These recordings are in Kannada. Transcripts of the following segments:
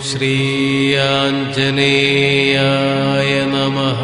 श्री आञ्जनेयाय नमः।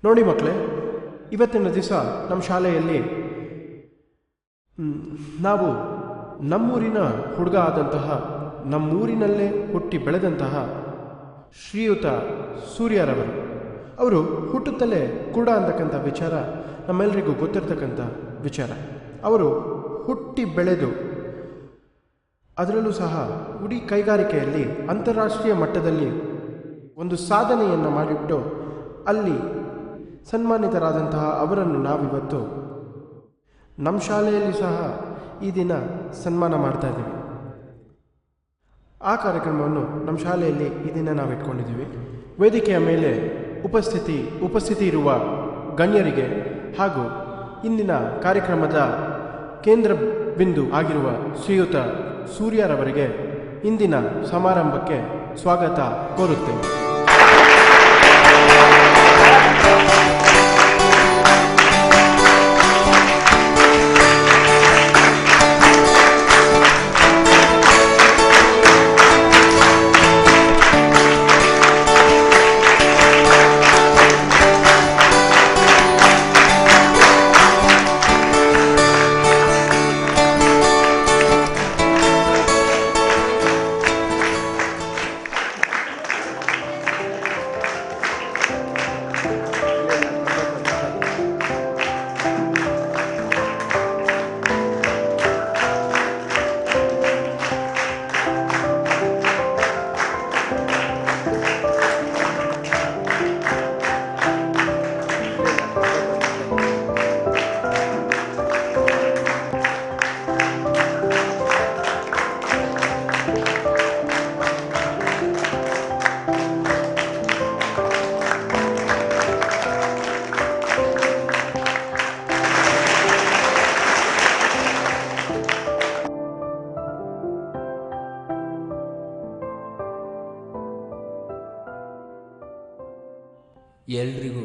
ನೋಡಿ ಮಕ್ಕಳೇ, ಇವತ್ತಿನ ದಿವಸ ನಮ್ಮ ಶಾಲೆಯಲ್ಲಿ ನಾವು ನಮ್ಮೂರಿನ ಹುಡುಗ ಆದಂತಹ, ನಮ್ಮೂರಿನಲ್ಲೇ ಹುಟ್ಟಿ ಬೆಳೆದಂತಹ ಶ್ರೀಯುತ ಸೂರ್ಯರವರು, ಅವರು ಹುಟ್ಟುತ್ತಲೇ ಕುರುಡ ಅಂತಕ್ಕಂಥ ವಿಚಾರ ನಮ್ಮೆಲ್ಲರಿಗೂ ಗೊತ್ತಿರ್ತಕ್ಕಂಥ ವಿಚಾರ. ಅವರು ಹುಟ್ಟಿ ಬೆಳೆದು ಅದರಲ್ಲೂ ಸಹ ಇಡೀ ಕೈಗಾರಿಕೆಯಲ್ಲಿ ಅಂತಾರಾಷ್ಟ್ರೀಯ ಮಟ್ಟದಲ್ಲಿ ಒಂದು ಸಾಧನೆಯನ್ನು ಮಾಡಿಬಿಟ್ಟು ಅಲ್ಲಿ ಸನ್ಮಾನಿತರಾದಂತಹ ಅವರನ್ನು ನಾವಿವತ್ತು ನಮ್ಮ ಶಾಲೆಯಲ್ಲಿ ಸಹ ಈ ದಿನ ಸನ್ಮಾನ ಮಾಡ್ತಾ ಇದ್ದೀವಿ. ಆ ಕಾರ್ಯಕ್ರಮವನ್ನು ನಮ್ಮ ಶಾಲೆಯಲ್ಲಿ ಈ ದಿನ ನಾವು ಇಟ್ಕೊಂಡಿದ್ದೀವಿ. ವೇದಿಕೆಯ ಮೇಲೆ ಉಪಸ್ಥಿತಿ ಇರುವ ಗಣ್ಯರಿಗೆ ಹಾಗೂ ಇಂದಿನ ಕಾರ್ಯಕ್ರಮದ ಕೇಂದ್ರ ಬಿಂದು ಆಗಿರುವ ಶ್ರೀಯುತ ಸೂರ್ಯರವರಿಗೆ ಇಂದಿನ ಸಮಾರಂಭಕ್ಕೆ ಸ್ವಾಗತ ಕೋರುತ್ತೇವೆ. ಎಲ್ರಿಗೂ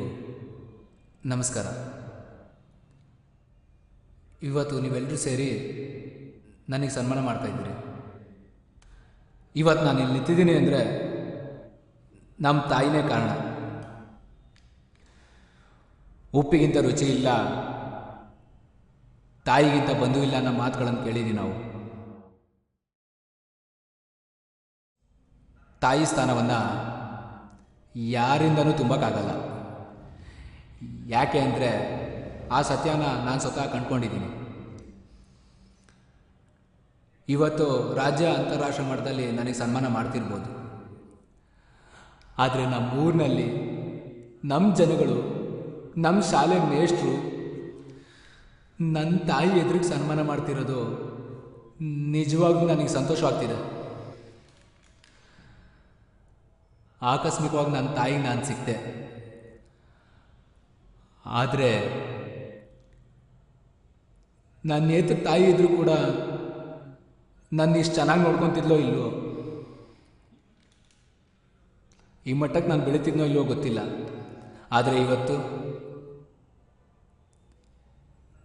ನಮಸ್ಕಾರ. ಇವತ್ತು ನೀವೆಲ್ಲರೂ ಸೇರಿ ನನಗೆ ಸನ್ಮಾನ ಮಾಡ್ತಾಯಿದ್ದೀರಿ. ಇವತ್ತು ನಾನು ಇಲ್ಲಿ ನಿಂತಿದ್ದೀನಿ ಅಂದರೆ ನಮ್ಮ ತಾಯಿನೇ ಕಾರಣ. ಉಪ್ಪಿಗಿಂತ ರುಚಿ ಇಲ್ಲ, ತಾಯಿಗಿಂತ ಬಂಧು ಇಲ್ಲ ಅನ್ನೋ ಮಾತುಗಳನ್ನು ಕೇಳಿದ್ದೀವಿ ನಾವು. ತಾಯಿ ಸ್ಥಾನವನ್ನು ಯಾರಿಂದನೂ ತುಂಬಕ್ಕಾಗಲ್ಲ. ಯಾಕೆ ಅಂದರೆ ಆ ಸತ್ಯನ ನಾನು ಸ್ವತಃ ಕಂಡುಕೊಂಡಿದ್ದೀನಿ. ಇವತ್ತು ರಾಜ್ಯ ಅಂತಾರಾಷ್ಟ್ರೀಯ ಮಟ್ಟದಲ್ಲಿ ನನಗೆ ಸನ್ಮಾನ ಮಾಡ್ತಿರ್ಬೋದು, ಆದರೆ ನಮ್ಮೂರಿನಲ್ಲಿ ನಮ್ಮ ಜನಗಳು, ನಮ್ಮ ಶಾಲೆ ಮೇಷ್ಟ್ರು ನನ್ನ ತಾಯಿ ಎದುರಿಗೆ ಸನ್ಮಾನ ಮಾಡ್ತಿರೋದು ನಿಜವಾಗ್ಲೂ ನನಗೆ ಸಂತೋಷವಾಗ್ತಿದೆ. ಆಕಸ್ಮಿಕವಾಗಿ ನನ್ನ ತಾಯಿಗೆ ನಾನು ಸಿಕ್ತೆ. ಆದರೆ ನನ್ನ ನೇತ್ರ ತಾಯಿ ಇದ್ರೂ ಕೂಡ ನನ್ನ ಇಷ್ಟು ಚೆನ್ನಾಗಿ ನೋಡ್ಕೊತಿದ್ಲೋ ಇಲ್ವೋ, ಈ ಮಟ್ಟಕ್ಕೆ ನಾನು ಬೆಳೀತಿದ್ನೋ ಇಲ್ವೋ ಗೊತ್ತಿಲ್ಲ. ಆದರೆ ಇವತ್ತು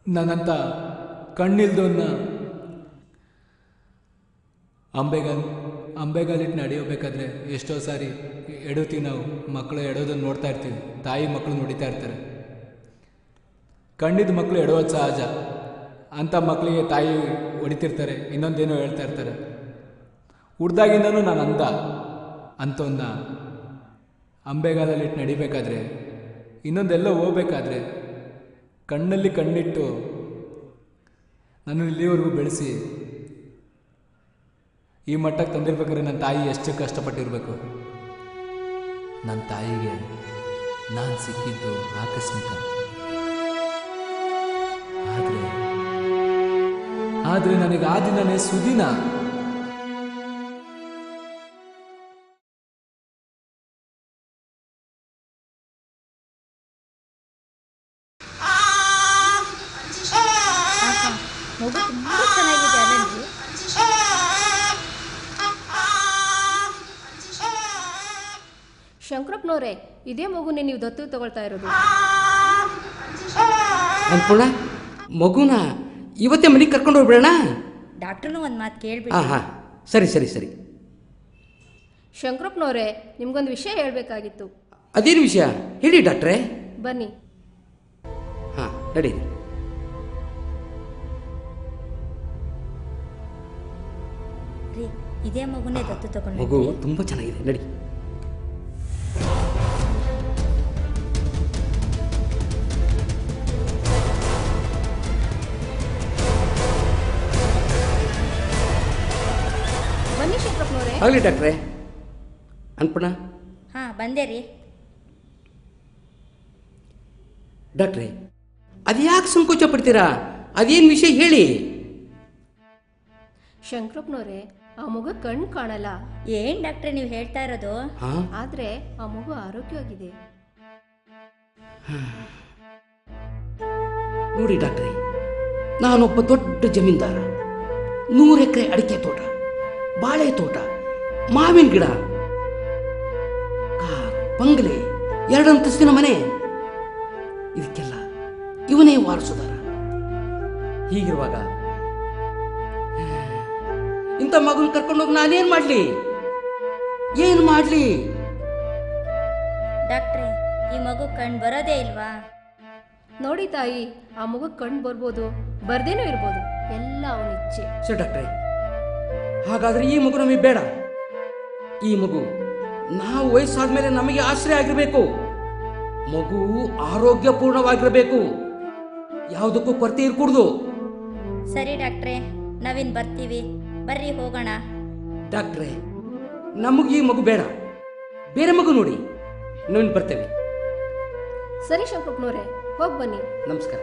ನನ್ನಂಥ ಕಣ್ಣಿಲ್ದವನ್ನ ಅಂಬೆಗಾಲಿಟ್ಟು ನಡೆಯೋಬೇಕಾದ್ರೆ ಎಷ್ಟೋ ಸಾರಿ ಎಡುತ್ತೀವಿ. ನಾವು ಮಕ್ಕಳು ಎಡೋದನ್ನು ನೋಡ್ತಾ ಇರ್ತೀವಿ, ತಾಯಿ ಮಕ್ಕಳು ನೋಡಿತಾ ಇರ್ತಾರೆ. ಕಣ್ಣಿದ್ದ ಮಕ್ಕಳು ಎಡೋದು ಸಹಜ. ಅಂಥ ಮಕ್ಕಳಿಗೆ ತಾಯಿ ಹೊಡಿತಿರ್ತಾರೆ, ಇನ್ನೊಂದೇನೋ ಹೇಳ್ತಾ ಇರ್ತಾರೆ. ಹುಡ್ದಾಗಿಂದನೂ ನಾನು ಅಂಥವನ್ನ ಅಂಬೆಗಾಲಲ್ಲಿಟ್ಟು ನಡಿಬೇಕಾದ್ರೆ, ಇನ್ನೊಂದೆಲ್ಲೋ ಹೋಗ್ಬೇಕಾದ್ರೆ ಕಣ್ಣಲ್ಲಿ ಕಣ್ಣಿಟ್ಟು ನಾನು ಇಲ್ಲಿವರೆಗೂ ಬೆಳೆಸಿ ಈ ಮಟ್ಟಕ್ಕೆ ತಂದಿರ್ಬೇಕಾದ್ರೆ ನನ್ನ ತಾಯಿ ಎಷ್ಟು ಕಷ್ಟಪಟ್ಟಿರಬೇಕು. ನನ್ನ ತಾಯಿಗೆ ನಾನು ಸಿಕ್ಕಿದ್ದು ಆಕಸ್ಮಿಕ. ಆದರೆ ನನಗೆ ಆ ದಿನನೇ ಸುದಿನ. ಮಗು ತುಂಬ ಚೆನ್ನಾಗಿದೆ ಅಲ್ಲಂಜಿ. ಶಂಕರಪ್ಪನವರೇ, ಇದೇ ಮಗುನೇ ನೀವು ದತ್ತು ತಗೊಳ್ತಾ ಇರೋದು? ಅನ್ಪೂರ್ಣ, ಮಗುನ ಇವತ್ತೇ ಮನೆಗೆ ಕರ್ಕೊಂಡು ಹೋಗ್ಬಿಡೋಣ. ಡಾಕ್ಟ್ರನ್ನೂ ಒಂದು ಮಾತು ಕೇಳ್ಬಿಡಿ. ಹಾಂ ಸರಿ ಸರಿ ಸರಿ. ಶಂಕರಪ್ಪನವರೇ, ನಿಮ್ಗೊಂದು ವಿಷಯ ಹೇಳಬೇಕಾಗಿತ್ತು. ಅದೇನು ವಿಷಯ ಹೇಳಿ ಡಾಕ್ಟ್ರೇ. ಬನ್ನಿ. ಹಾಂ ನಡೀರಿ. ರೀ, ಇದೇ ಮಗುನೇ ದತ್ತು ತಗೊಂಡು ಮಗು ತುಂಬ ಚೆನ್ನಾಗಿದೆ, ನಡಿ. ಬನ್ನಿ ಶಂಕರಪ್ಪನವರೇ. ಆಗಲಿ ಡಾಕ್ಟ್ರೇ. ಅನ್ಪೂರ್ಣ. ಹಾಂ ಬಂದೆ ರೀ. ಡಾಕ್ಟ್ರೇ, ಅದು ಯಾಕೆ ಸಂಕೋಚ ಪಡ್ತೀರಾ? ಅದೇನು ವಿಷಯ ಹೇಳಿ. ಶಂಕರಪ್ಪನವರೇ, ಆ ಮಗು ಕಣ್ಣು ಕಾಣಲ್ಲ. ಏನು ಡಾಕ್ಟ್ರೆ ನೀವು ಹೇಳ್ತಾ ಇರೋದು? ಆದ್ರೆ ಆ ಮಗು ಆರೋಗ್ಯವಾಗಿದೆ. ನೋಡಿ ಡಾಕ್ಟ್ರೇ, ನಾನೊಬ್ಬ ದೊಡ್ಡ ಜಮೀನ್ದಾರ. 100 ಎಕರೆ ಅಡಿಕೆ ತೋಟ, ಬಾಳೆ ತೋಟ, ಮಾವಿನ ಗಿಡ, ಕಾರ್, ಬಂಗ್ಲೆ, 2 ಅಂತಸ್ತಿನ ಮನೆ. ಇದಕ್ಕೆಲ್ಲ ಇವನೇ ವಾರಸುದಾರ. ಹೀಗಿರುವಾಗ ಇಂಥ ಮಗುನ ಕರ್ಕೊಂಡೋಗಿ ನಾನೇನ್ ಮಾಡ್ಲಿ? ಏನ್ ಮಾಡ್ಲಿ? ಡಾಕ್ಟ್ರೆ, ಈ ಮಗು ಕಣ್ಣು ಬರೋದೇ ಇಲ್ವಾ? ನೋಡಿ ತಾಯಿ, ಆ ಮಗು ಕಣ್ಣು ಬರ್ಬೋದು, ಬರ್ದೇನೂ ಇರ್ಬೋದು. ಎಲ್ಲ ಅವನ ಇಚ್ಛೆ. ಸರಿ ಡಾಕ್ಟ್ರೇ, ಹಾಗಾದ್ರೆ ಈ ಮಗು ನಮಗೆ ಬೇಡ. ಈ ಮಗು ನಾವು ವಯಸ್ಸಾದ್ಮೇಲೆ ನಮಗೆ ಆಶ್ರಯ ಆಗಿರಬೇಕು. ಮಗು ಆರೋಗ್ಯಪೂರ್ಣವಾಗಿರಬೇಕು, ಯಾವುದಕ್ಕೂ ಕೊರತೆ ಇರ್ಕೂಡ್ದು. ಸರಿ ಡಾಕ್ಟ್ರೆ, ನಾವಿನ್ ಬರ್ತೀವಿ. ಬರ್ರಿ ಹೋಗೋಣ. ಡಾಕ್ಟ್ರೇ, ನಮಗೆ ಈ ಮಗು ಬೇಡ, ಬೇರೆ ಮಗು ನೋಡಿ. ನಾವಿನ್ ಬರ್ತೇವೆ. ಸರಿ ಶಂಕರಪ್ಪನವರೇ, ಹೋಗಿ ಬನ್ನಿ. ನಮಸ್ಕಾರ.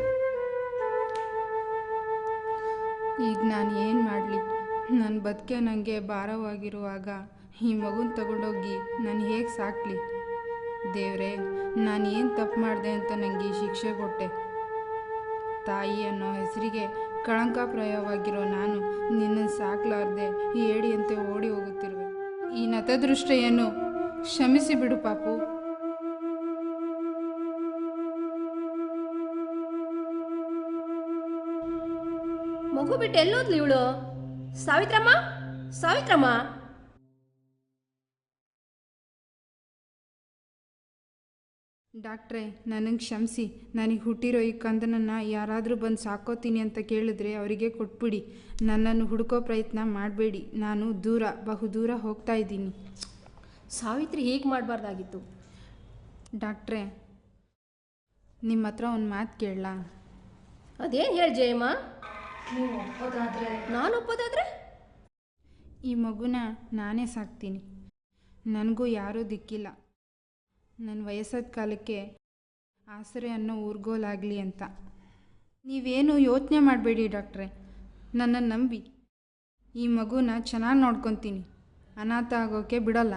ಈಗ ನಾನು ಏನು ಮಾಡಲಿ? ನನ್ನ ಬದುಕೆ ನನಗೆ ಭಾರವಾಗಿರುವಾಗ ಈ ಮಗುನ ತಗೊಂಡೋಗಿ ನಾನು ಹೇಗೆ ಸಾಕಲಿ? ದೇವರೇ, ನಾನು ಏನು ತಪ್ಪು ಮಾಡಿದೆ ಅಂತ ನನಗೆ ಈ ಶಿಕ್ಷೆ ಕೊಟ್ಟೆ. ತಾಯಿ ಅನ್ನೋ ಹೆಸರಿಗೆ ಕಳಂಕಪ್ರಾಯವಾಗಿರೋ ನಾನು ನಿನ್ನನ್ನು ಸಾಕಲಾರ್ದೆ ಏಡಿಯಂತೆ ಓಡಿ ಹೋಗುತ್ತಿರುವೆ. ಈ ನತದೃಷ್ಟೆಯನ್ನು ಕ್ಷಮಿಸಿ ಬಿಡು ಪಾಪು. ಮಗು ಬಿಟ್ಟು ಎಲ್ಲೋದ್ಲು ಇವಳು? ಸಾವಿತ್ರಮ್ಮ, ಸಾವಿತ್ರಮ್ಮ. ಡಾಕ್ಟ್ರೇ, ನನಗೆ ಕ್ಷಮಿಸಿ. ನನಗೆ ಹುಟ್ಟಿರೋ ಈ ಕಂದನನ್ನು ಯಾರಾದರೂ ಬಂದು ಸಾಕೋತೀನಿ ಅಂತ ಕೇಳಿದ್ರೆ ಅವರಿಗೆ ಕೊಟ್ಬಿಡಿ. ನನ್ನನ್ನು ಹುಡುಕೋ ಪ್ರಯತ್ನ ಮಾಡಬೇಡಿ. ನಾನು ಬಹುದೂರ ಹೋಗ್ತಾ ಇದ್ದೀನಿ. ಸಾವಿತ್ರಿ ಹೀಗೆ ಮಾಡಬಾರ್ದಾಗಿತ್ತು. ಡಾಕ್ಟ್ರೇ, ನಿಮ್ಮ ಹತ್ರ ಒಂದು ಮಾತು ಕೇಳಲಾ? ಅದೇನು ಹೇಳಿ ಜಯಮ್ಮ? ನಾನು ಒಪ್ಪೋದಾದ್ರೆ ಈ ಮಗುನ ನಾನೇ ಸಾಕ್ತೀನಿ. ನನಗೂ ಯಾರೂ ದಿಕ್ಕಿಲ್ಲ. ನನ್ನ ವಯಸ್ಸಾದ ಕಾಲಕ್ಕೆ ಆಸರೆ ಅನ್ನೋ ಊರ್ಗೋಲಾಗಲಿ ಅಂತ. ನೀವೇನು ಯೋಚನೆ ಮಾಡಬೇಡಿ ಡಾಕ್ಟ್ರೇ, ನನ್ನನ್ನು ನಂಬಿ. ಈ ಮಗುನ ಚೆನ್ನಾಗಿ ನೋಡ್ಕೊತೀನಿ, ಅನಾಥ ಆಗೋಕ್ಕೆ ಬಿಡಲ್ಲ.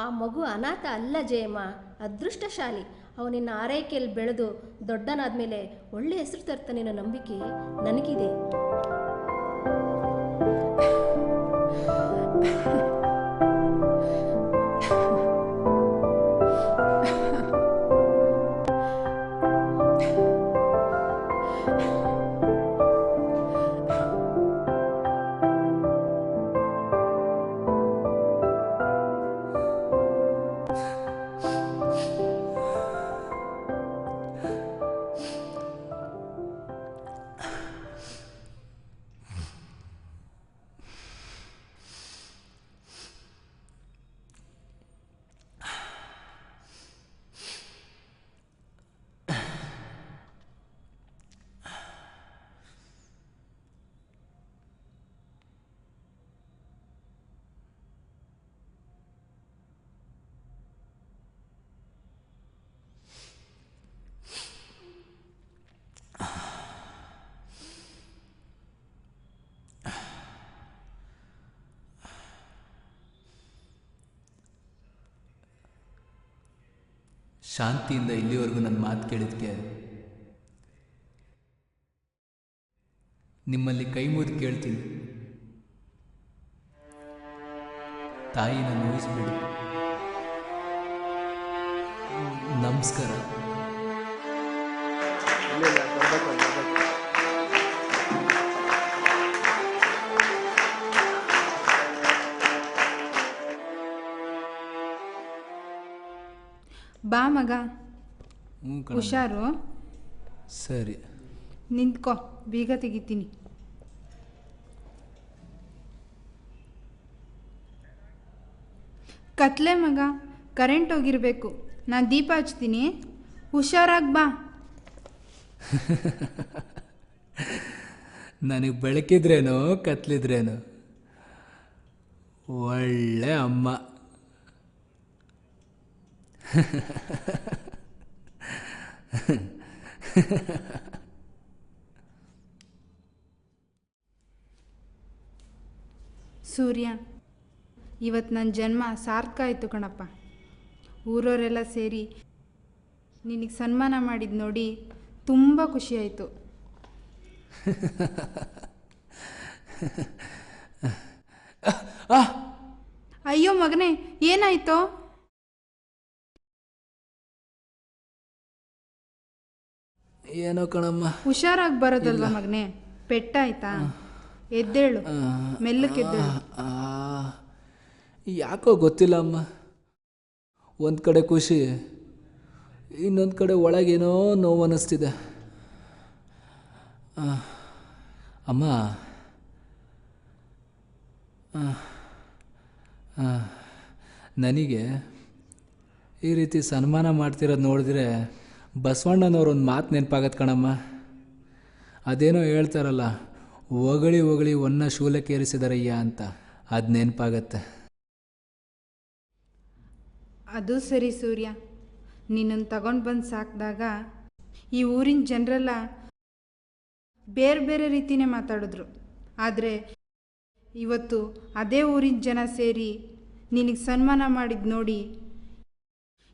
ಆ ಮಗು ಅನಾಥ ಅಲ್ಲ ಜಯಮ್ಮ, ಅದೃಷ್ಟಶಾಲಿ. ಅವನಿನ್ನ ಆರೈಕೆಯಲ್ಲಿ ಬೆಳೆದು ದೊಡ್ಡನಾದ್ಮೇಲೆ ಒಳ್ಳೆ ಹೆಸರು ತರ್ತಾನೆ ಅನ್ನೋ ನಂಬಿಕೆ ನನಗಿದೆ. ಶಾಂತಿಯಿಂದ ಇಲ್ಲಿವರೆಗೂ ನನ್ನ ಮಾತು ಕೇಳಿದ್ಕೆ ನಿಮ್ಮಲ್ಲಿ ಕೈ ಮುಗಿದು ಕೇಳ್ತೀನಿ, ತಾಯಿನ ನೋಯಿಸ್ಬಿಡಿ. ನಮಸ್ಕಾರ. ಬಾ ಮಗ, ಕಣಮ್ಮ. ಹುಷಾರು. ಸರಿ, ನಿಂತ್ಕೋ, ಬೀಗ ತೆಗಿತೀನಿ. ಕತ್ಲೆ ಮಗ, ಕರೆಂಟ್ ಹೋಗಿರಬೇಕು. ನಾನು ದೀಪ ಹಚ್ತೀನಿ, ಹುಷಾರಾಗಿ ಬಾ. ನನಗೆ ಬೆಳಕಿದ್ರೇನೋ ಕತ್ಲಿದ್ರೇನೋ ಒಳ್ಳೆ ಅಮ್ಮ. ಸೂರ್ಯ, ಇವತ್ತು ನನ್ನ ಜನ್ಮ ಸಾರ್ಥಕ ಆಯಿತು ಕಣಪ್ಪ. ಊರವರೆಲ್ಲ ಸೇರಿ ನಿನಗೆ ಸನ್ಮಾನ ಮಾಡಿದ್ದು ನೋಡಿ ತುಂಬ ಖುಷಿಯಾಯಿತು. ಅಯ್ಯೋ ಮಗನೇ, ಏನಾಯ್ತೋ? ಏನೋ ಕಣಮ್ಮ. ಹುಷಾರಾಗಿ ಬರೋದಲ್ವ ಮಗನೇ? ಪೆಟ್ಟಾಯ್ತಾ? ಎದ್ದೇಳು, ಮೆಲ್ಲಕ್ಕೆದ್ದೇಳು. ಯಾಕೋ ಗೊತ್ತಿಲ್ಲ ಅಮ್ಮ, ಒಂದು ಕಡೆ ಖುಷಿ, ಇನ್ನೊಂದು ಕಡೆ ಒಳಗೇನೋ ನೋವು ಅನ್ನಿಸ್ತಿದೆ. ಅಮ್ಮ, ನನಗೆ ಈ ರೀತಿ ಸನ್ಮಾನ ಮಾಡ್ತಿರೋದು ನೋಡಿದ್ರೆ ಬಸವಣ್ಣನವ್ರೊಂದು ಮಾತು ನೆನಪಾಗತ್ತೆ ಕಣಮ್ಮ. ಅದೇನೋ ಹೇಳ್ತಾರಲ್ಲ, ಹೊಗಳಿ ಹೊಗಳಿ ಒನ್ನ ಶೂಲಕ್ಕೇರಿಸಿದರಯ್ಯ ಅಂತ, ಅದು ನೆನಪಾಗತ್ತೆ. ಅದು ಸರಿ ಸೂರ್ಯ, ನಿನ್ನನ್ನು ತಗೊಂಡು ಬಂದು ಸಾಕಿದಾಗ ಈ ಊರಿನ ಜನರೆಲ್ಲ ಬೇರೆ ಬೇರೆ ರೀತಿಯೇ ಮಾತಾಡಿದ್ರು. ಆದರೆ ಇವತ್ತು ಅದೇ ಊರಿನ ಜನ ಸೇರಿ ನಿನಗೆ ಸನ್ಮಾನ ಮಾಡಿದ್ದು ನೋಡಿ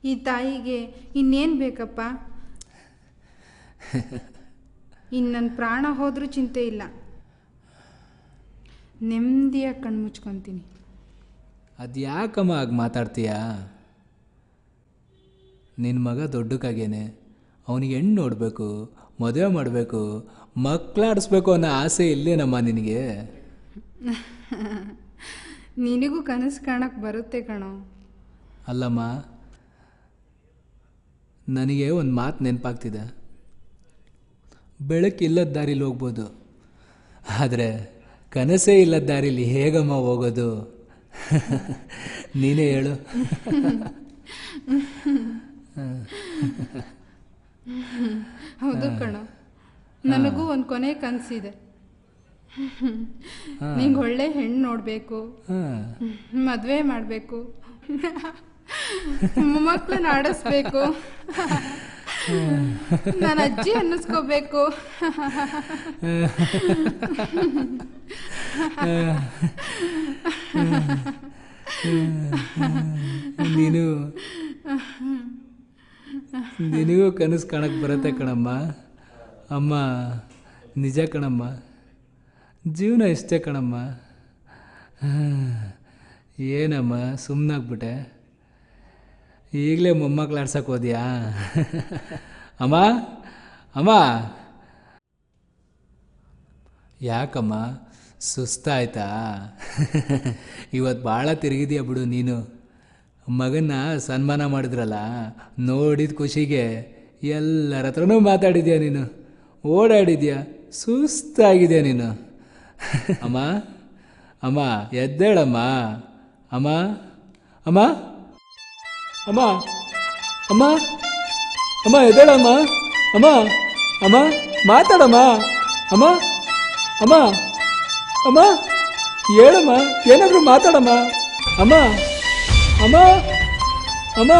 ಈ ತಾಯಿಗೆ ಇನ್ನೇನು ಬೇಕಪ್ಪ? ಇನ್ನು ನನ್ನ ಪ್ರಾಣ ಹೋದರೂ ಚಿಂತೆ ಇಲ್ಲ, ನೆಮ್ಮದಿಯಾಗಿ ಕಣ್ಣು ಮುಚ್ಕೊತೀನಿ. ಅದು ಯಾಕಮ್ಮ ಆಗ ಮಾತಾಡ್ತೀಯಾ? ನಿನ್ನ ಮಗ ದೊಡ್ಡಕ್ಕಾಗೇನೆ, ಅವನಿಗೆ ಹೆಣ್ಣು ನೋಡಬೇಕು, ಮದುವೆ ಮಾಡಬೇಕು, ಮಕ್ಕಳಾಡಿಸ್ಬೇಕು ಅನ್ನೋ ಆಸೆ ಇಲ್ಲೇನಮ್ಮ ನಿನಗೆ? ನಿನಗೂ ಕನಸು ಕಾಣಕ್ಕೆ ಬರುತ್ತೆ ಕಣೋ. ಅಲ್ಲಮ್ಮ, ನನಗೆ ಒಂದು ಮಾತು ನೆನಪಾಗ್ತಿದೆ. ಬೆಳಕಿಲ್ಲದ ದಾರಿಲಿ ಹೋಗ್ಬೋದು, ಆದರೆ ಕನಸೇ ಇಲ್ಲದ ದಾರಿಲಿ ಹೇಗಮ್ಮ ಹೋಗೋದು? ನೀನೇ ಹೇಳು. ಹೌದು ಕಣೋ, ನನಗೂ ಒಂದು ಕೊನೆ ಕನಸಿದೆ. ನಿಂಗೆ ಒಳ್ಳೆ ಹೆಣ್ಣು ನೋಡಬೇಕು, ಮದುವೆ ಮಾಡಬೇಕು, ಮೊಮ್ಮಕ್ಕಳನ್ನ ಆಡಿಸ್ಬೇಕು, ನಾನು ಅಜ್ಜಿ ಅನ್ನಿಸ್ಕೋಬೇಕು. ನಿನಗೂ ಕನಸು ಕಾಣಕ್ಕೆ ಬರುತ್ತೆ ಕಣಮ್ಮ. ಅಮ್ಮ, ನಿಜ ಕಣಮ್ಮ, ಜೀವನ ಇಷ್ಟೇ ಕಣಮ್ಮ. ಏನಮ್ಮ ಸುಮ್ಮನಾಗ್ಬಿಟ್ಟೆ? ಈಗಲೇ ಮೊಮ್ಮಕ್ಳು ಆಡ್ಸಕ್ಕೆ ಹೋದ್ಯಾ? ಅಮ್ಮ ಅಮ್ಮ, ಯಾಕಮ್ಮ ಸುಸ್ತಾಯ್ತಾ? ಇವತ್ತು ಭಾಳ ತಿರುಗಿದೆಯಾ ಬಿಡು ನೀನು. ಮಗನ್ನ ಸನ್ಮಾನ ಮಾಡಿದ್ರಲ್ಲ, ನೋಡಿದ ಖುಷಿಗೆ ಎಲ್ಲರ ಹತ್ರನೂ ಮಾತಾಡಿದ್ಯಾ ನೀನು, ಓಡಾಡಿದ್ಯಾ, ಸುಸ್ತಾಗಿದೆಯಾ ನೀನು. ಅಮ್ಮ ಅಮ್ಮ ಎದ್ದೇಳಮ್ಮ. ಅಮ್ಮ ಅಮ್ಮ ಅಮ್ಮ ಅಮ್ಮ ಅಮ್ಮ ಎದ್ದೇಳಮ್ಮ. ಅಮ್ಮ ಅಮ್ಮ ಮಾತಾಡಮ್ಮ. ಅಮ್ಮ ಅಮ್ಮ ಅಮ್ಮ ಹೇಳಮ್ಮ, ಏನಾದರೂ ಮಾತಾಡಮ್ಮ. ಅಮ್ಮ ಅಮ್ಮ ಅಮ್ಮ